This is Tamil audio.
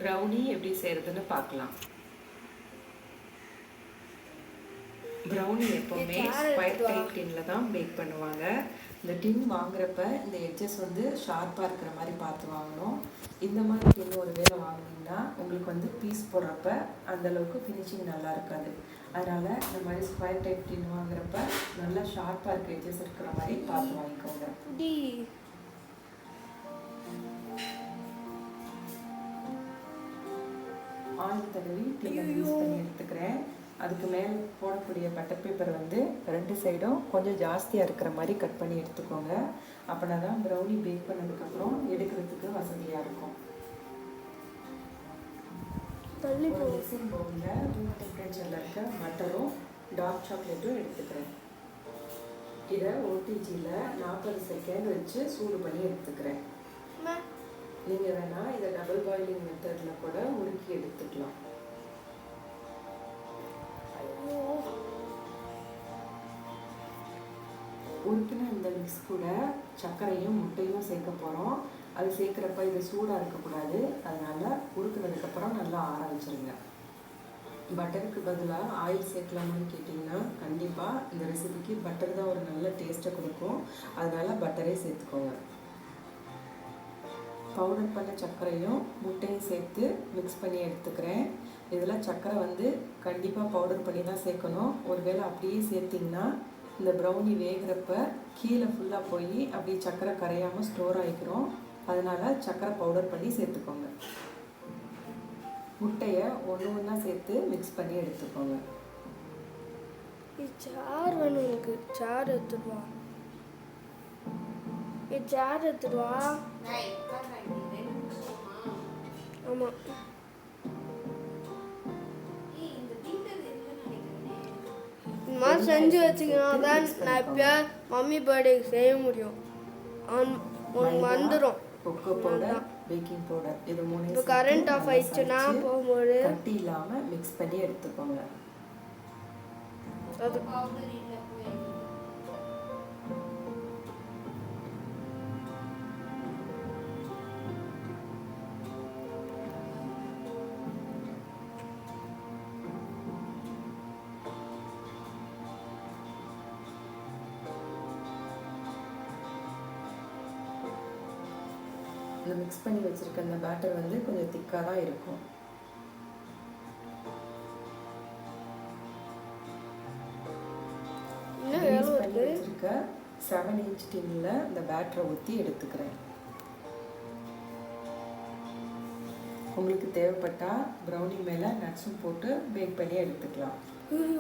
ப்ரௌனி எப்படி செய்கிறதுன்னு பார்க்கலாம். ப்ரௌனி எப்போவுமே ஸ்கொயர் டைப் டின்னில் தான் பேக் பண்ணுவாங்க. இந்த டின் வாங்குறப்ப இந்த எட்ஜஸ் வந்து ஷார்ப்பாக இருக்கிற மாதிரி பார்த்து வாங்கணும். இந்த மாதிரி டின் ஒரு வேளை வாங்கினீங்கன்னா உங்களுக்கு வந்து பீஸ் போடுறப்ப அந்தளவுக்கு ஃபினிஷிங் நல்லா இருக்காது. அதனால் இந்த மாதிரி ஸ்கொயர் டைப் டின் வாங்குறப்ப நல்லா ஷார்ப்பாக இருக்க எட்ஜஸ் இருக்கிற மாதிரி பார்த்து வாங்கிக்கோங்க. ஆயில் தடவி டின்னை யூஸ் பண்ணி எடுத்துக்கிறேன். அதுக்கு மேலே போடக்கூடிய பட்டர் பேப்பர் வந்து 2 சைடும் கொஞ்சம் ஜாஸ்தியாக இருக்கிற மாதிரி கட் பண்ணி எடுத்துக்கோங்க. அப்படின்னா தான் ப்ரௌனி பேக் பண்ணதுக்கப்புறம் எடுக்கிறதுக்கு வசதியாக இருக்கும். ஒரு மிக்சிங் பவுலில் ரூம் டெம்பரேச்சரில் இருக்க பட்டரும் டார்க் சாக்லேட்டும் எடுத்துக்கிறேன். இதை ஓடிஜியில் 40 செகண்ட் வச்சு சூடு பண்ணி எடுத்துக்கிறேன். நீங்கள் வேணால் இதை டபுள் பாயிலிங் மெத்தடில் கூட உருக்கி எடுத்துக்கலாம். உருக்கின இந்த மிக்ஸ் கூட சர்க்கரையும் முட்டையும் சேர்க்க போகிறோம். அது சேர்க்குறப்ப இது சூடாக இருக்கக்கூடாது. அதனால் உருக்குனதுக்கப்புறம் நல்லா ஆற வச்சுருங்க. பட்டருக்கு பதிலாக ஆயில் சேர்க்கலாமான்னு கேட்டிங்கன்னா கண்டிப்பாக இந்த ரெசிபிக்கு பட்டர் தான் ஒரு நல்ல டேஸ்ட்டை கொடுக்கும். அதனால் பட்டரே சேர்த்துக்கோங்க. பவுடர் பண்ண சர்க்கரையும் முட்டையும் சேர்த்து மிக்ஸ் பண்ணி எடுத்துக்கிறேன். இதில் சர்க்கரை வந்து கண்டிப்பாக பவுடர் பண்ணி தான் சேர்க்கணும். ஒருவேளை அப்படியே சேர்த்திங்கன்னா இந்த ப்ரௌனி வேகிறப்ப கீழே ஃபுல்லாக போய் அப்படியே சர்க்கரை கரையாமல் ஸ்டோர் ஆகிக்கிறோம். அதனால் சர்க்கரை பவுடர் பண்ணி சேர்த்துக்கோங்க. முட்டையை ஒன்றா சேர்த்து மிக்ஸ் பண்ணி எடுத்துக்கோங்க. சார் வேணும் எனக்கு. சார் எடுத்துடுவா. சார் எடுத்துடுவா. ஆமாம். இந்த மாதிரி செஞ்சு வச்சுக்கினா தான் நான் இப்போ மம்மி பர்த்டேக்கு செய்ய முடியும். உனக்கு வந்துடும். கொக்கோ பவுடர், பேக்கிங் பவுடர் இது மூணையும் இப்போ கரண்ட் ஆஃப் ஆயிடுச்சுன்னா போகும்போது கட்டி இல்லாமல் மிக்ஸ் பண்ணி எடுத்துக்கோங்க. அது இந்த மிக்ஸ் பண்ணி வச்சுருக்க அந்த பேட்டர் வந்து கொஞ்சம் திக்காக தான் இருக்கும். மிக்ஸ் பண்ணி வச்சுருக்க 7 இன்ச் டின்னில் இந்த பேட்டரை ஊற்றி எடுத்துக்கிறேன். உங்களுக்கு தேவைப்பட்டால் ப்ரௌனி மேலே நட்ஸும் போட்டு பேக் பண்ணி எடுத்துக்கலாம்.